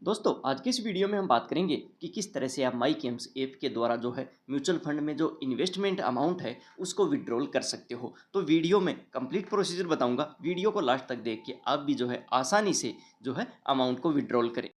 दोस्तों आज की इस वीडियो में हम बात करेंगे कि किस तरह से आप माई गेम्स ऐप के द्वारा जो है म्यूचुअल फंड में जो इन्वेस्टमेंट अमाउंट है उसको विड्रॉल कर सकते हो। तो वीडियो में कंप्लीट प्रोसीजर बताऊंगा, वीडियो को लास्ट तक देख के आप भी जो है आसानी से जो है अमाउंट को विड्रॉल करें।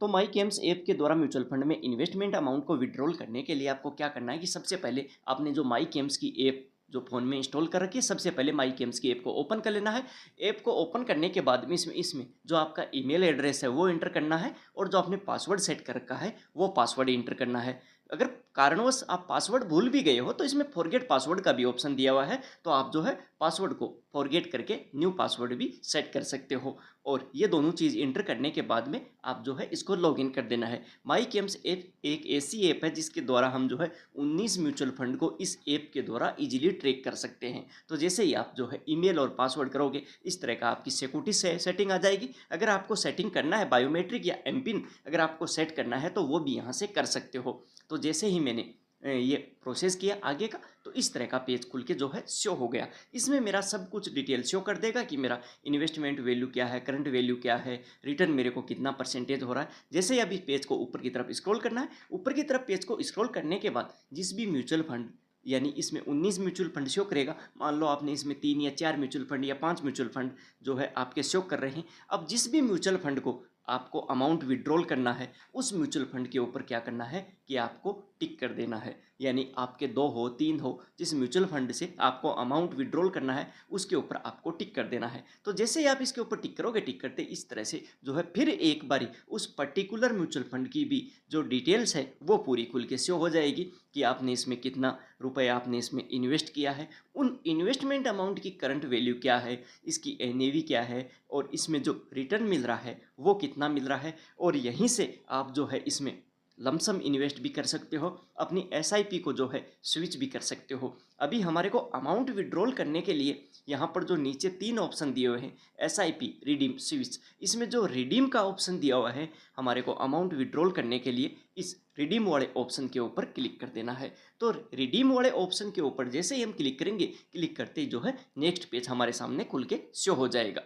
तो माई गेम्स ऐप के द्वारा म्यूचुअल फंड में इन्वेस्टमेंट अमाउंट को विड्रॉल करने के लिए आपको क्या करना है कि सबसे पहले आपने जो माई गेम्स की ऐप जो फ़ोन में इंस्टॉल कर रखी है, सबसे पहले माई गेम्स की ऐप को ओपन कर लेना है। ऐप को ओपन करने के बाद में इसमें जो आपका ईमेल एड्रेस है वो एंटर करना है और जो आपने पासवर्ड सेट कर रखा है वो पासवर्ड एंटर करना है। अगर कारणवश आप पासवर्ड भूल भी गए हो तो इसमें फॉरगेट पासवर्ड का भी ऑप्शन दिया हुआ है, तो आप जो है पासवर्ड को फॉरगेट करके न्यू पासवर्ड भी सेट कर सकते हो। और ये दोनों चीज़ इंटर करने के बाद में आप जो है इसको लॉगिन कर देना है। माई गेम्स ऐप एक ऐसी ऐप है जिसके द्वारा हम जो है 19 म्यूचुअल फंड को इस ऐप के द्वारा इजीली ट्रैक कर सकते हैं। तो जैसे ही आप जो है ईमेल और पासवर्ड करोगे, इस तरह का आपकी सिक्योरिटी सेटिंग आ जाएगी। अगर आपको सेटिंग करना है बायोमेट्रिक या एमपिन अगर आपको सेट करना है तो वो भी यहाँ से कर सकते हो। तो जैसे ही मैंने ये प्रोसेस किया आगे का, तो इस तरह का पेज खुल के जो है शो हो गया। इसमें मेरा सब कुछ डिटेल शो कर देगा कि मेरा इन्वेस्टमेंट वैल्यू क्या है, करंट वैल्यू क्या है, रिटर्न मेरे को कितना परसेंटेज हो रहा है। जैसे ही अभी पेज को ऊपर की तरफ स्क्रॉल करना है, ऊपर की तरफ पेज को स्क्रॉल करने के बाद जिस भी म्यूचुअल फंड यानी इसमें 19 म्यूचुअल फंड शो करेगा। मान लो आपने इसमें 3 या 4 म्यूचुअल फंड या 5 म्यूचुअल फंड जो है आपके शो कर रहे हैं। अब जिस भी म्यूचुअल फंड को आपको अमाउंट विड्रॉल करना है, उस म्यूचुअल फंड के ऊपर क्या करना है कि आपको टिक कर देना है। यानी आपके 2 हो 3 हो, जिस म्यूचुअल फंड से आपको अमाउंट विड्रॉल करना है उसके ऊपर आपको टिक कर देना है। तो जैसे ही आप इसके ऊपर टिक करोगे, टिक करते इस तरह से जो है फिर एक बारी उस पर्टिकुलर म्यूचुअल फंड की भी जो डिटेल्स है वो पूरी खुल के शो हो जाएगी कि आपने इसमें कितना रुपए आपने इसमें इन्वेस्ट किया है, उन इन्वेस्टमेंट अमाउंट की करंट वैल्यू क्या है, इसकी एनएवी क्या है और इसमें जो रिटर्न मिल रहा है वो कितना मिल रहा है। और यहीं से आप जो है इसमें लमसम इन्वेस्ट भी कर सकते हो, अपनी एसआईपी को जो है स्विच भी कर सकते हो। अभी हमारे को अमाउंट विड्रॉल करने के लिए यहाँ पर जो नीचे 3 ऑप्शन दिए हुए हैं, एसआईपी, रिडीम, स्विच, इसमें जो रिडीम का ऑप्शन दिया हुआ है हमारे को अमाउंट विड्रॉल करने के लिए, इस रिडीम वाले ऑप्शन के ऊपर क्लिक कर देना है। तो रिडीम वाले ऑप्शन के ऊपर जैसे ही हम क्लिक करेंगे, क्लिक करते ही जो है नेक्स्ट पेज हमारे सामने खुल के शो हो जाएगा।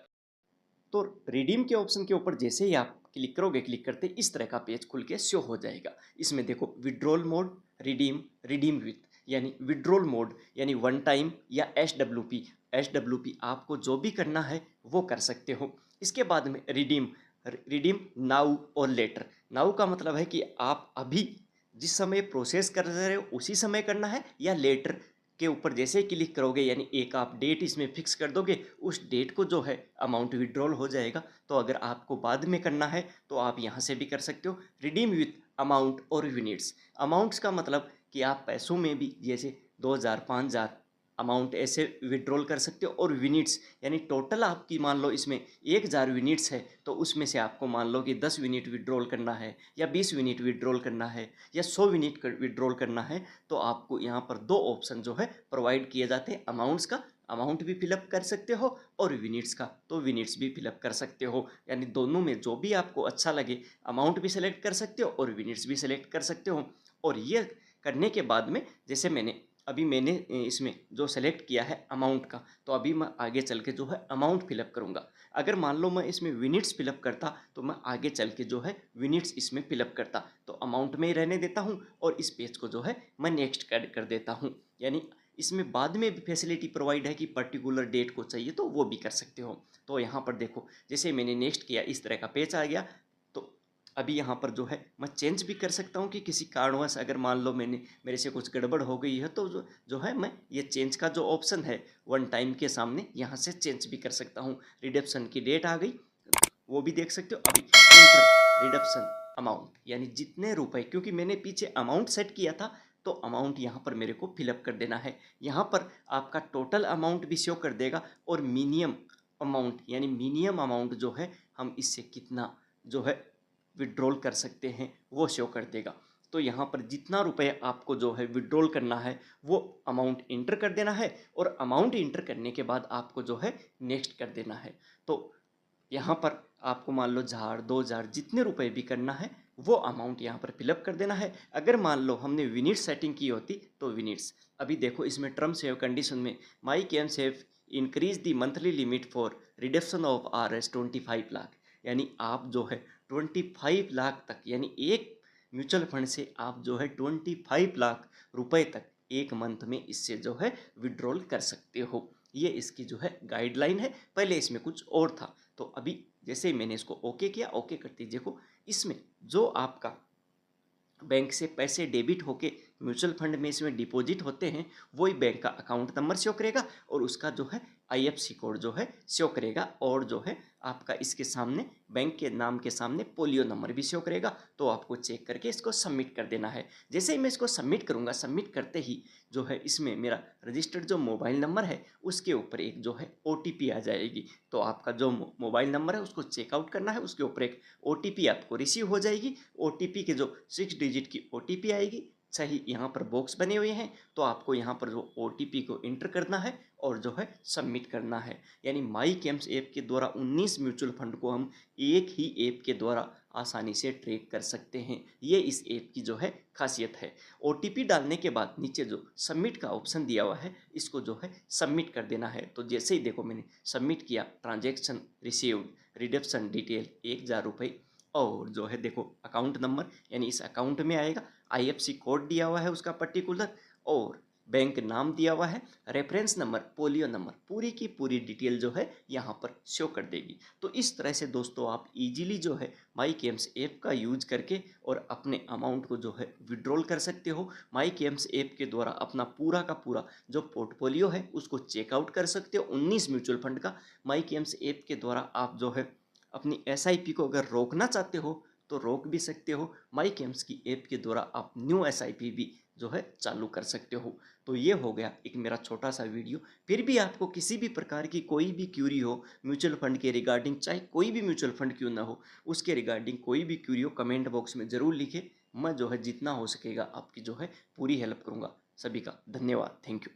तो रिडीम के ऑप्शन के ऊपर जैसे ही आप क्लिक करोगे, क्लिक करते इस तरह का पेज खुल के शो हो जाएगा। इसमें देखो withdrawal mode, redeem, redeem with, यानी विड्रॉल मोड यानी वन टाइम या एस डब्ल्यू पी आपको जो भी करना है वो कर सकते हो। इसके बाद में रिडीम, रिडीम नाउ और लेटर। नाउ का मतलब है कि आप अभी जिस समय प्रोसेस कर रहे हो उसी समय करना है, या लेटर के ऊपर जैसे ही क्लिक करोगे यानी एक आप डेट इसमें फिक्स कर दोगे, उस डेट को जो है अमाउंट विड्रॉल हो जाएगा। तो अगर आपको बाद में करना है तो आप यहाँ से भी कर सकते हो। रिडीम विथ अमाउंट और यूनिट्स। अमाउंट्स का मतलब कि आप पैसों में भी जैसे 2000 5000 अमाउंट ऐसे विड्रॉल कर सकते हो, और यूनिट्स यानी टोटल आपकी मान लो इसमें 1000 यूनिट्स है तो उसमें से आपको मान लो कि 10 यूनिट विड्रॉल करना है या 20 यूनिट विड्रॉल करना है या 100 यूनिट विड्रॉल करना है, तो आपको यहाँ पर 2 ऑप्शन जो है प्रोवाइड किए जाते हैं। अमाउंट्स का अमाउंट भी फिलअप कर सकते हो और यूनिट्स का तो यूनिट्स भी फिलअप कर सकते हो। यानी दोनों में जो भी आपको अच्छा लगे, अमाउंट भी सेलेक्ट कर सकते हो और यूनिट्स भी सेलेक्ट कर सकते हो। और ये करने के बाद में जैसे मैंने इसमें जो सेलेक्ट किया है अमाउंट का, तो अभी मैं आगे चल के जो है अमाउंट फिलअप करूँगा। अगर मान लो मैं इसमें यूनिट्स फिलअप करता तो मैं आगे चल के जो है यूनिट्स इसमें फिलअप करता। तो अमाउंट में ही रहने देता हूँ और इस पेज को जो है मैं नेक्स्ट कर देता हूँ। यानी इसमें बाद में भी फैसिलिटी प्रोवाइड है कि पर्टिकुलर डेट को चाहिए तो वो भी कर सकते हो। तो यहाँ पर देखो जैसे मैंने नेक्स्ट किया इस तरह का पेज आ गया। तो अभी यहाँ पर जो है मैं चेंज भी कर सकता हूँ कि किसी कारणवश अगर मान लो मेरे से कुछ गड़बड़ हो गई है तो जो है मैं ये चेंज का जो ऑप्शन है वन टाइम के सामने यहाँ से चेंज भी कर सकता हूँ। रिडप्शन की डेट आ गई वो भी देख सकते हो। अभी इंटर रिडप्शन अमाउंट यानी जितने रुपए, क्योंकि मैंने पीछे अमाउंट सेट किया था तो अमाउंट यहाँ पर मेरे को फिलअप कर देना है। यहाँ पर आपका टोटल अमाउंट भी शो कर देगा और मिनिमम अमाउंट यानी मिनिमम अमाउंट जो है हम इससे कितना जो है विड्रॉल कर सकते हैं वो शो कर देगा। तो यहाँ पर जितना रुपए आपको जो है विड्रॉल करना है वो अमाउंट इंटर कर देना है और अमाउंट इंटर करने के बाद आपको जो है नेक्स्ट कर देना है। तो यहाँ पर आपको मान लो 1000 2000 जितने रुपए भी करना है वो अमाउंट यहाँ पर फिलअप कर देना है। अगर मान लो हमने यूनिट सेटिंग की होती तो यूनिट्स, अभी देखो इसमें टर्म्स एंड कंडीशन में my cams have increase the monthly limit for reduction of RS 25 lakh, यानी आप जो है 25 लाख तक, यानी एक म्यूचुअल फंड से आप जो है 25 लाख रुपए तक एक मंथ में इससे जो है विड्रॉल कर सकते हो। ये इसकी जो है गाइडलाइन है। पहले इसमें कुछ और था, तो अभी जैसे ही मैंने इसको ओके किया, ओके करते देखो इसमें जो आपका बैंक से पैसे डेबिट होके म्यूचुअल फंड में इसमें डिपॉजिट होते हैं, वही बैंक का अकाउंट नंबर शो करेगा और उसका जो है आईएफएससी कोड जो है शो करेगा, और जो है आपका इसके सामने बैंक के नाम के सामने पोलियो नंबर भी शो करेगा। तो आपको चेक करके इसको सबमिट कर देना है। जैसे ही मैं इसको सबमिट करूँगा, सबमिट करते ही जो है इसमें मेरा रजिस्टर्ड जो मोबाइल नंबर है उसके ऊपर एक जो है ओटीपी आ जाएगी। तो आपका जो मोबाइल नंबर है उसको चेकआउट करना है, उसके ऊपर एक ओटीपी आपको रिसीव हो जाएगी। ओटीपी के जो 6 डिजिट की ओटीपी आएगी, सही यहाँ पर बॉक्स बने हुए हैं, तो आपको यहाँ पर जो ओटीपी को इंटर करना है और जो है सबमिट करना है। यानी माई कैम्स ऐप के द्वारा 19 म्यूचुअल फंड को हम एक ही ऐप के द्वारा आसानी से ट्रैक कर सकते हैं। ये इस ऐप की जो है खासियत है। ओटीपी डालने के बाद नीचे जो सबमिट का ऑप्शन दिया हुआ है, इसको जो है सबमिट कर देना है। तो जैसे ही देखो मैंने सबमिट किया, ट्रांजैक्शन रिसीव्ड, रिडम्पशन डिटेल 1000 रुपये, और जो है देखो अकाउंट नंबर, यानी इस अकाउंट में आएगा, आईएफएससी कोड दिया हुआ है उसका पर्टिकुलर, और बैंक नाम दिया हुआ है, रेफरेंस नंबर, पोलियो नंबर, पूरी की पूरी डिटेल जो है यहाँ पर शो कर देगी। तो इस तरह से दोस्तों आप इजीली जो है माई कैम्स ऐप का यूज करके और अपने अमाउंट को जो है विड्रॉल कर सकते हो। माई कैम्स ऐप के द्वारा अपना पूरा का पूरा जो पोर्टफोलियो है उसको चेकआउट कर सकते हो, 19 म्यूचुअल फंड का। माई कैम्स ऐप के द्वारा आप जो है अपनी एसआईपी को अगर रोकना चाहते हो तो रोक भी सकते हो। माई कैम्स की ऐप के द्वारा आप न्यू एसआईपी भी जो है चालू कर सकते हो। तो ये हो गया एक मेरा छोटा सा वीडियो। फिर भी आपको किसी भी प्रकार की कोई भी क्यूरी हो म्यूचुअल फंड के रिगार्डिंग, चाहे कोई भी म्यूचुअल फंड क्यों ना हो, उसके रिगार्डिंग कोई भी क्यूरी हो, कमेंट बॉक्स में ज़रूर लिखे। मैं जो है जितना हो सकेगा आपकी जो है पूरी हेल्प करूँगा। सभी का धन्यवाद, थैंक यू।